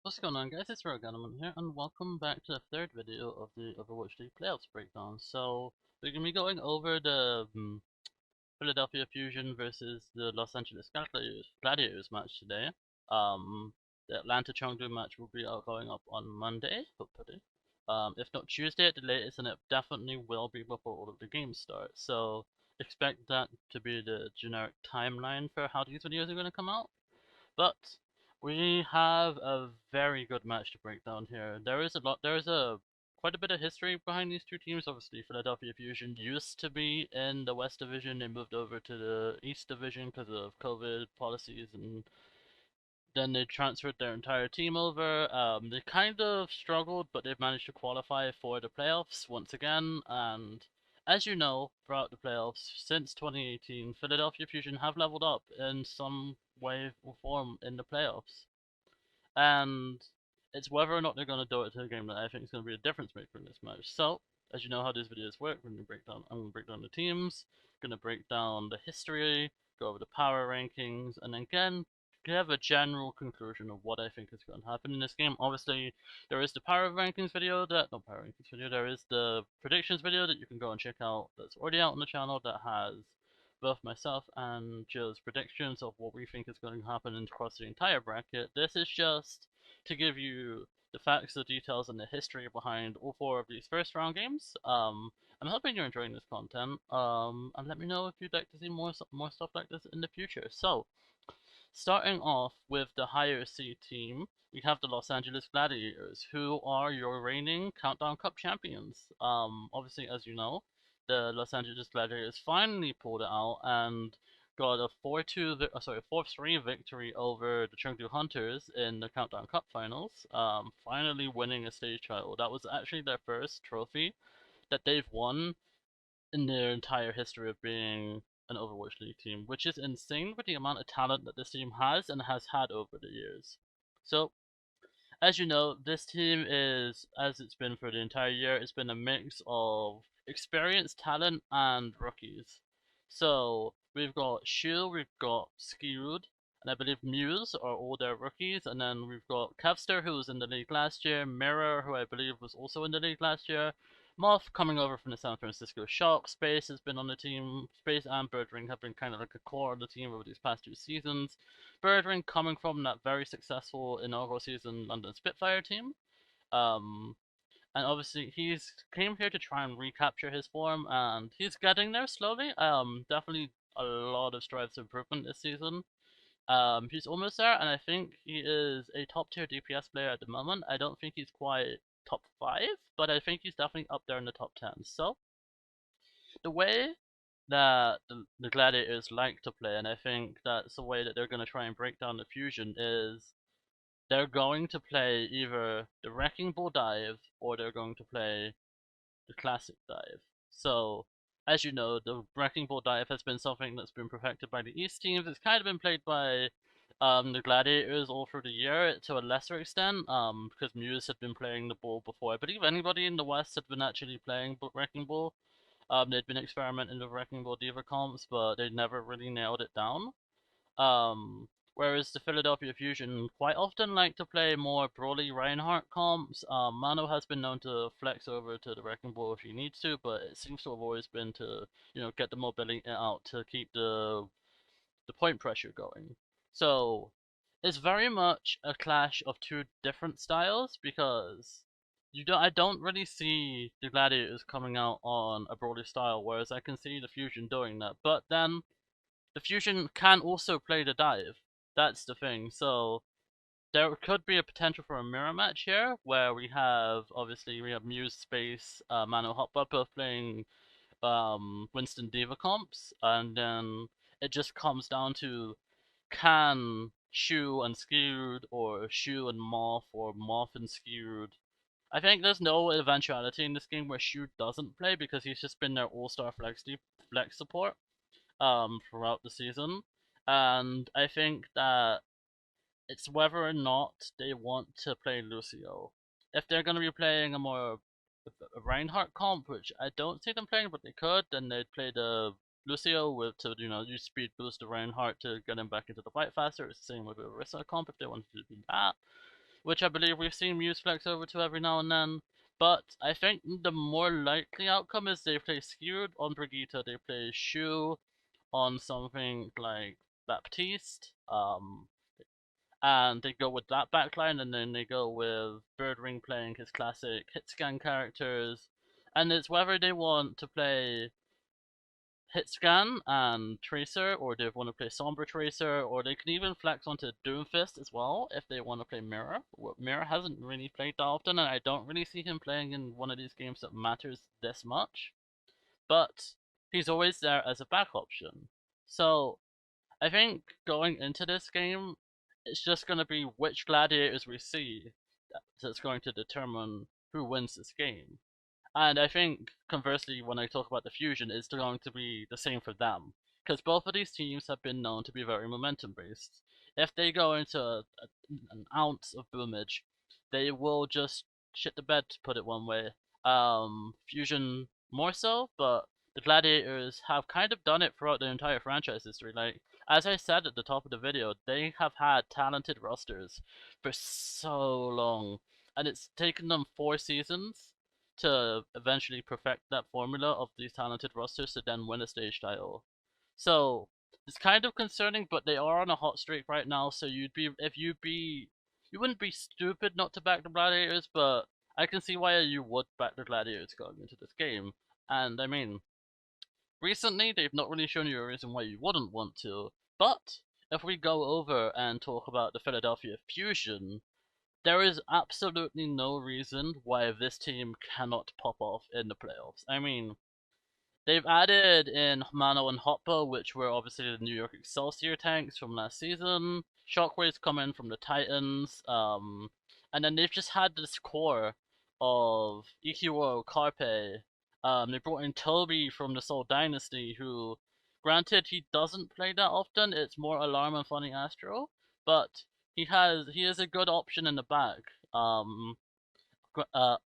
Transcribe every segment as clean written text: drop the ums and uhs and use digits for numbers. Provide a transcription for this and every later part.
What's going on, guys? It's Roganman here, and welcome back to the third video of the Overwatch League playoffs breakdown. So, we're going to be going over the Philadelphia Fusion versus the Los Angeles Gladiators match today. The Atlanta Chengdu match will be going up on Monday, hopefully. If not Tuesday at the latest, and it definitely will be before all of the games start. So, expect that to be the generic timeline for how these videos are going to come out. But we have a very good match to break down here. There is a quite a bit of history behind these two teams. Obviously, Philadelphia Fusion used to be in the West Division. They moved over to the East Division because of COVID policies, and then they transferred their entire team over. They kind of struggled, but they've managed to qualify for the playoffs once again. And as you know, throughout the playoffs since 2018, Philadelphia Fusion have leveled up in some way or form in the playoffs. And it's whether or not they're going to do it to a game that I think is going to be a difference maker in this match. So, as you know how these videos work, I'm going to break down the teams, going to break down the history, go over the power rankings, and then again give a general conclusion of what I think is going to happen in this game. Obviously, there is the power rankings video not power rankings video. There is the predictions video that you can go and check out. That's already out on the channel. That has both myself and Joe's predictions of what we think is going to happen across the entire bracket. This is just to give you the facts, the details, and the history behind all four of these first round games. I'm hoping you're enjoying this content. And let me know if you'd like to see more stuff like this in the future. So, starting off with the higher seed team, we have the Los Angeles Gladiators, who are your reigning Countdown Cup champions. Obviously, as you know, the Los Angeles Gladiators finally pulled it out and got a 4-3 victory over the Chengdu Hunters in the Countdown Cup finals. Finally winning a stage title. That was actually their first trophy that they've won in their entire history of being an Overwatch League team, which is insane with the amount of talent that this team has and has had over the years. So, as you know, this team is, as it's been for the entire year, it's been a mix of experienced talent and rookies. So, we've got Shu, we've got Skewed, and I believe Muse are all their rookies, and then we've got Kevster, who was in the league last year, Mirror, who I believe was also in the league last year, Moth coming over from the San Francisco Shock, Space has been on the team, Space and Birdring have been kind of like a core of the team over these past two seasons. Birdring coming from that very successful inaugural season London Spitfire team. Um, and obviously he's came here to try and recapture his form, and he's getting there slowly. Definitely a lot of strides to improvement this season. He's almost there, and I think he is a top tier DPS player at the moment. I don't think he's quite top 5, but I think he's definitely up there in the top 10. So, the way that the Gladiators like to play, and I think that's the way that they're going to try and break down the fusion, is they're going to play either the Wrecking Ball dive or they're going to play the classic dive. So, as you know, the Wrecking Ball dive has been something that's been perfected by the East teams. It's kind of been played by the Gladiators all through the year to a lesser extent, because Muse had been playing the ball before. I believe anybody in the West had been actually playing Wrecking Ball. They'd been experimenting with Wrecking Ball Diva comps, but they'd never really nailed it down. Whereas the Philadelphia Fusion quite often like to play more Broly Reinhardt comps. Mano has been known to flex over to the Wrecking Ball if he needs to, but it seems to have always been to, get the mobility out to keep the point pressure going. So it's very much a clash of two different styles because I don't really see the Gladiators coming out on a Broly style, whereas I can see the Fusion doing that. But then the Fusion can also play the dive. That's the thing. So there could be a potential for a mirror match here, where we have Muse Space, Mano Hotbar both playing Winston Diva comps, and then it just comes down to can Shu and Skewed or Shu and Moth or Moth and Skewed. I think there's no eventuality in this game where Shu doesn't play because he's just been their all-star flex support throughout the season, and I think that it's whether or not they want to play Lucio. If they're going to be playing a Reinhardt comp, which I don't see them playing, but they could, then they'd play the Lucio with to use speed boost the Reinhardt to get him back into the fight faster. It's the same with the Orisa comp if they wanted to do that. which I believe we've seen Muse flex over to every now and then. But I think the more likely outcome is they play Skewed on Brigitte, they play Shu on something like Baptiste, and they go with that backline, and then they go with Birdring playing his classic hitscan characters, and it's whether they want to play hitscan and Tracer, or they want to play Sombra Tracer, or they can even flex onto Doomfist as well if they want to play Mirror. Mirror hasn't really played that often, and I don't really see him playing in one of these games that matters this much, but he's always there as a back option. So I think going into this game, it's just going to be which gladiators we see that's going to determine who wins this game. And I think, conversely, when I talk about the fusion, it's going to be the same for them. Because both of these teams have been known to be very momentum based. If they go into an ounce of boomage, they will just shit the bed, to put it one way. Fusion more so, but the Gladiators have kind of done it throughout their entire franchise history. Like, as I said at the top of the video, they have had talented rosters for so long, and it's taken them 4 seasons to eventually perfect that formula of these talented rosters to then win a stage title. So it's kind of concerning, but they are on a hot streak right now. So you wouldn't be stupid not to back the Gladiators, but I can see why you would back the Gladiators going into this game. And I mean, recently they've not really shown you a reason why you wouldn't want to. But if we go over and talk about the Philadelphia Fusion, there is absolutely no reason why this team cannot pop off in the playoffs. I mean, they've added in Mano and Hoppa, which were obviously the New York Excelsior tanks from last season. Shockwave's coming from the Titans. And then they've just had this core of Ichiro, Carpe. They brought in Toby from the Soul Dynasty, who, granted, he doesn't play that often. It's more Alarm and Funny Astro, but he is a good option in the back.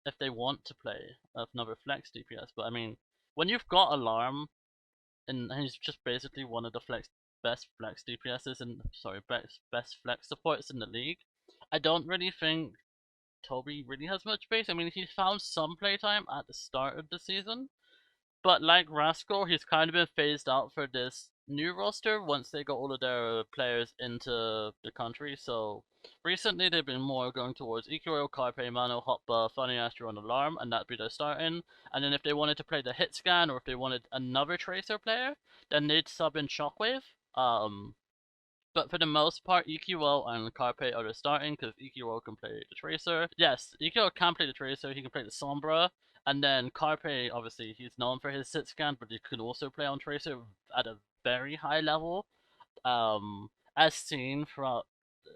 If they want to play another flex DPS, but I mean, when you've got Alarm, and he's just basically one of the best flex DPSs and sorry best flex supports in the league, I don't really think Toby really has much space. I mean, he found some playtime at the start of the season, but like Rascal, he's kind of been phased out for this new roster once they got all of their players into the country. So recently they've been more going towards Ikiro, Carpe, Mano, Hotba, Funny Astro, and Alarm, and that'd be their starting. And then if they wanted to play the hit scan or if they wanted another Tracer player, then they'd sub in Shockwave. But for the most part, EQO and Carpe are the starting because EQO can play the Tracer. Yes, EQO can play the Tracer, he can play the Sombra, and then Carpe, obviously, he's known for his sit scan, but he can also play on Tracer at a very high level. As seen throughout,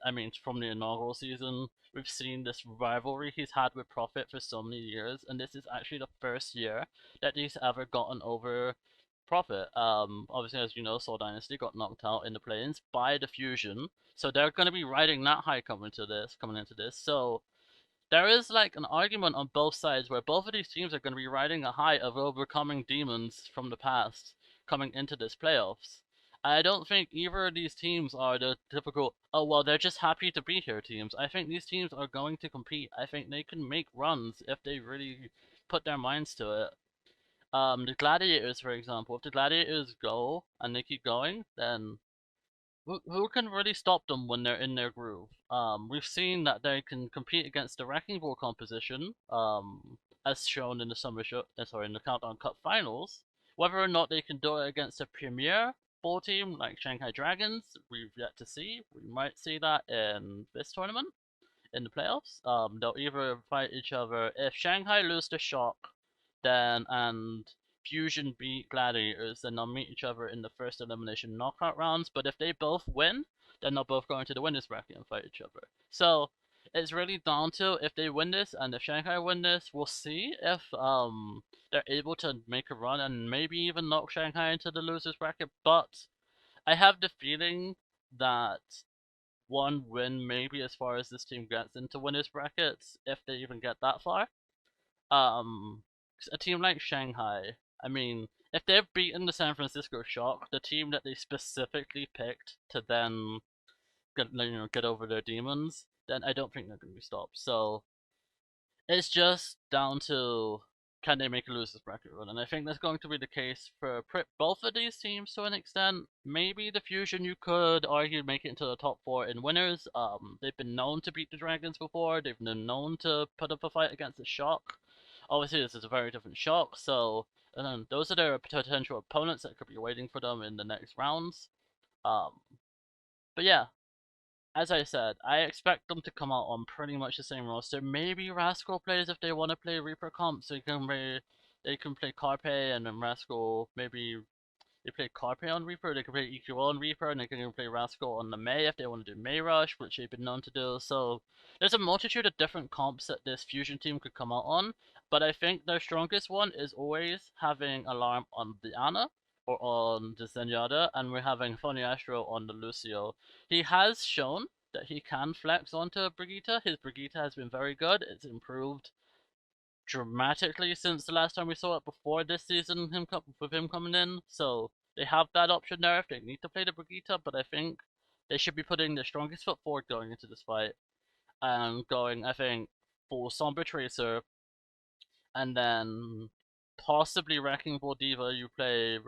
I mean, from the inaugural season, we've seen this rivalry he's had with Prophet for so many years, and this is actually the first year that he's ever gotten over Prophet. Obviously, as you know, Soul Dynasty got knocked out in the play-ins by the Fusion, so they're going to be riding that high coming into this. So there is like an argument on both sides where both of these teams are going to be riding a high of overcoming demons from the past coming into this playoffs. I don't think either of these teams are the typical, oh, well, they're just happy to be here teams. I think these teams are going to compete. I think they can make runs if they really put their minds to it. The Gladiators, for example, if the Gladiators go and they keep going, then who can really stop them when they're in their groove? We've seen that they can compete against the Wrecking Ball composition, as shown in the in the Countdown Cup finals. Whether or not they can do it against a premier ball team like Shanghai Dragons, we've yet to see. We might see that in this tournament in the playoffs. They'll either fight each other. If Shanghai lose to Shock, then and Fusion beat Gladiators, then they'll meet each other in the first elimination knockout rounds. But if they both win, then they'll both go into the winners bracket and fight each other. So it's really down to if they win this and if Shanghai win this, we'll see if they're able to make a run and maybe even knock Shanghai into the losers bracket. But I have the feeling that one win maybe as far as this team gets into winners brackets, if they even get that far. Um, a team like Shanghai, I mean, if they've beaten the San Francisco Shock, the team that they specifically picked to then get over their demons, then I don't think they're going to be stopped. So it's just down to can they make a losers bracket run, and I think that's going to be the case for both of these teams to an extent. Maybe the Fusion, you could argue, make it into the top four in winners. They've been known to beat the Dragons before. They've been known to put up a fight against the Shock. Obviously, this is a very different Shock, so and then those are their potential opponents that could be waiting for them in the next rounds. Um, but yeah, as I said, I expect them to come out on pretty much the same roster. Maybe Rascal plays if they want to play Reaper comps. They can play Carpe, and then Rascal maybe they play Carpe on Reaper, they can play EQ on Reaper, and they can play Rascal on the May if they want to do May Rush, which they've been known to do. So there's a multitude of different comps that this Fusion team could come out on, but I think their strongest one is always having Alarm on the Ana or on the Zenyatta, and we're having Funny Astro on the Lucio. He has shown that he can flex onto Brigitte. His Brigitte has been very good. It's improved dramatically since the last time we saw it before this season, with him coming in. So they have that option there if they need to play the Brigitte, but I think they should be putting their strongest foot forward going into this fight and going, I think, full Sombra Tracer, and then possibly Wrecking Ball Diva. You play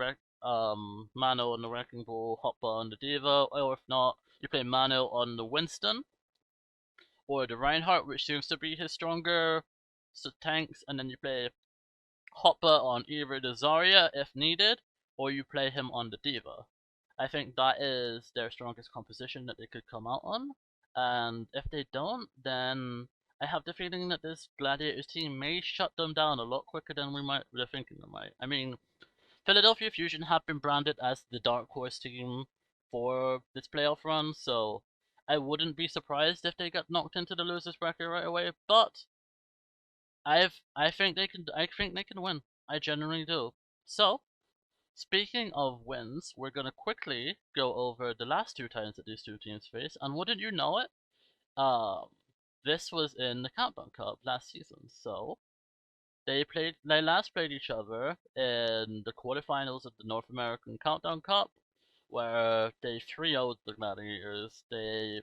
Mano on the Wrecking Ball, Hopper on the Diva, or if not, you play Mano on the Winston or the Reinhardt, which seems to be his stronger tanks, and then you play Hopper on either the Zarya if needed, or you play him on the Diva. I think that is their strongest composition that they could come out on. And if they don't, then I have the feeling that this Gladiators team may shut them down a lot quicker than we're thinking they might. I mean, Philadelphia Fusion have been branded as the dark horse team for this playoff run, so I wouldn't be surprised if they got knocked into the losers bracket right away. But I think they can win. I genuinely do. So, speaking of wins, we're gonna quickly go over the last two times that these two teams faced, and wouldn't you know it, um, this was in the Countdown Cup last season. So they last played each other in the quarterfinals of the North American Countdown Cup, where they 3-0'd the Gladiators. They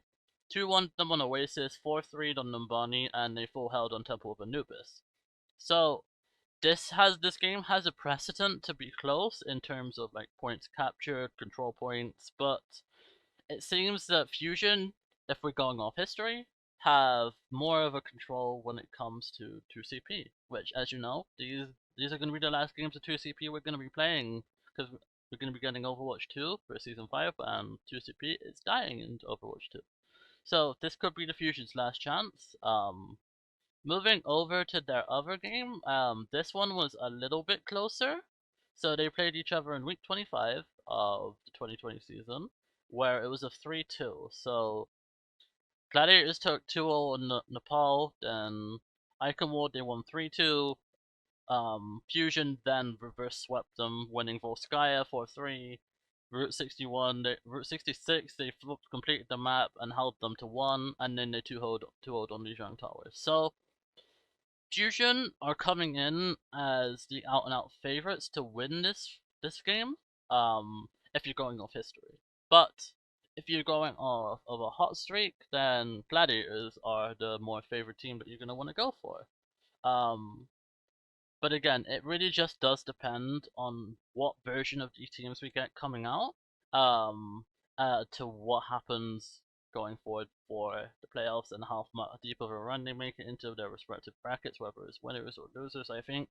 2-1 them on Oasis, 4-3 on Numbani, and they full held on Temple of Anubis. So this game has a precedent to be close in terms of like points captured, control points, but it seems that Fusion, if we're going off history, have more of a control when it comes to 2CP, which, as you know, these are going to be the last games of 2CP we're going to be playing, because we're going to be getting Overwatch 2 for Season 5, and 2CP is dying into Overwatch 2. So this could be the Fusion's last chance. Moving over to their other game, this one was a little bit closer. So they played each other in week 25 of the 2020 season, where it was a 3-2. So Gladiators took 2-0 on Nepal, then Iconward they won 3-2. Fusion then reverse swept them, winning Volskaya 4-3. Route 66, they completed the map and held them to 1, and then they 2-0'd on Lijiang Towers. So Fusion are coming in as the out and out favorites to win this game. If you're going off history, but if you're going off of a hot streak, then Gladiators are the more favorite team that you're gonna want to go for. Um, but again, it really just does depend on what version of these teams we get coming out. Um, to what happens going forward for the playoffs and how deep of a run they make it into their respective brackets, whether it's winners or losers. I think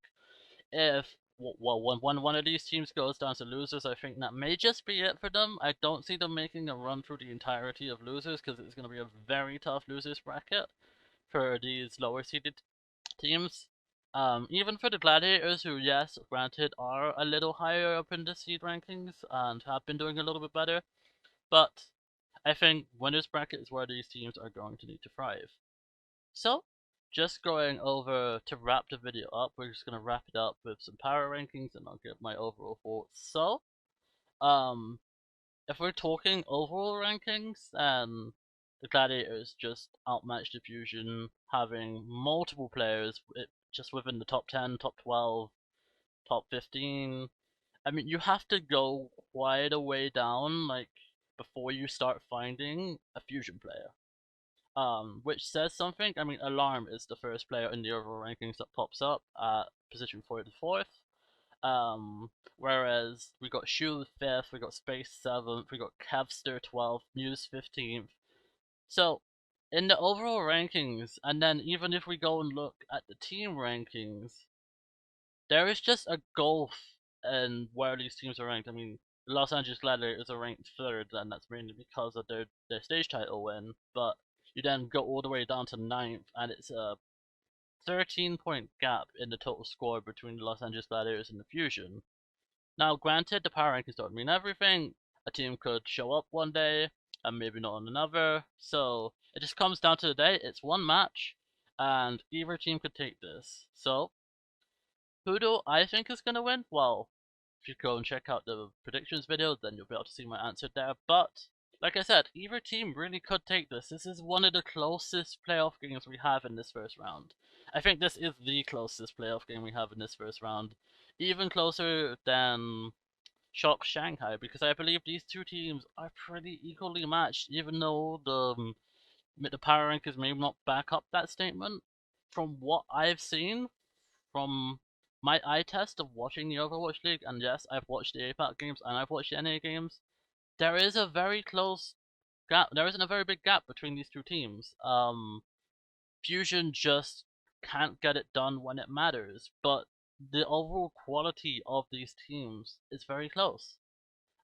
if when one of these teams goes down to losers, I think that may just be it for them. I don't see them making a run through the entirety of losers because it's going to be a very tough losers bracket for these lower seeded teams. Even for the Gladiators, who, yes, granted, are a little higher up in the seed rankings and have been doing a little bit better, but I think winners bracket is where these teams are going to need to thrive. So, just going over to wrap the video up, we're just going to wrap it up with some power rankings and I'll give my overall thoughts. So, um, if we're talking overall rankings, the Gladiators just outmatched the Fusion, having multiple players just within the top 10, top 12, top 15. I mean, you have to go quite a way down, like, before you start finding a Fusion player. which says something. I mean, Alarm is the first player in the overall rankings that pops up at position 44th. Whereas we got Shu 5th, we got Space 7th, we got Kevster 12th, Muse 15th. So, in the overall rankings, and then even if we go and look at the team rankings, there is just a gulf in where these teams are ranked. I mean, Los Angeles Gladiators are ranked third, and that's mainly because of their stage title win. But you then go all the way down to ninth, and it's a 13-point gap in the total score between the Los Angeles Gladiators and the Fusion. Now, granted, the power rankings don't mean everything. A team could show up one day and maybe not on another. So it just comes down to the day. It's one match, and either team could take this. So who do I think is going to win? Well, if you go and check out the predictions video, then you'll be able to see my answer there. But, like I said, either team really could take this. This is one of the closest playoff games we have in this first round. I think this is the closest playoff game we have in this first round. Even closer than Shock Shanghai, because I believe these two teams are pretty equally matched, even though the power rankings may not back up that statement. From what I've seen, from my eye test of watching the Overwatch League, and yes, I've watched the APAC games and I've watched the NA games, there is a very close gap. There isn't a very big gap between these two teams. Fusion just can't get it done when it matters, but the overall quality of these teams is very close.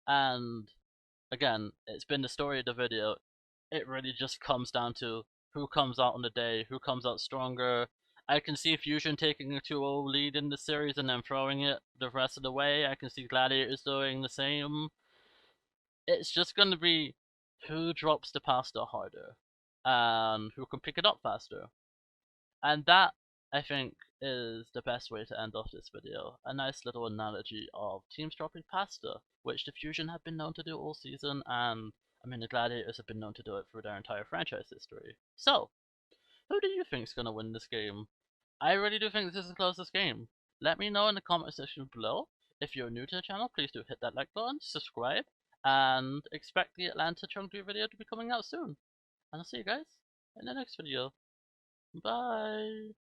And again, it's been the story of the video. It really just comes down to who comes out on the day, who comes out stronger. I can see Fusion taking a 2-0 lead in the series and then throwing it the rest of the way. I can see Gladiators doing the same. It's just going to be who drops the pasta harder and who can pick it up faster. And that, I think, is the best way to end off this video. A nice little analogy of teams dropping pasta, which the Fusion have been known to do all season, and I mean the Gladiators have been known to do it through their entire franchise history. So, who do you think is going to win this game? I really do think this is the closest game. Let me know in the comment section below. If you're new to the channel, please do hit that like button, subscribe, and expect the Atlanta Chengdu video to be coming out soon. And I'll see you guys in the next video. Bye!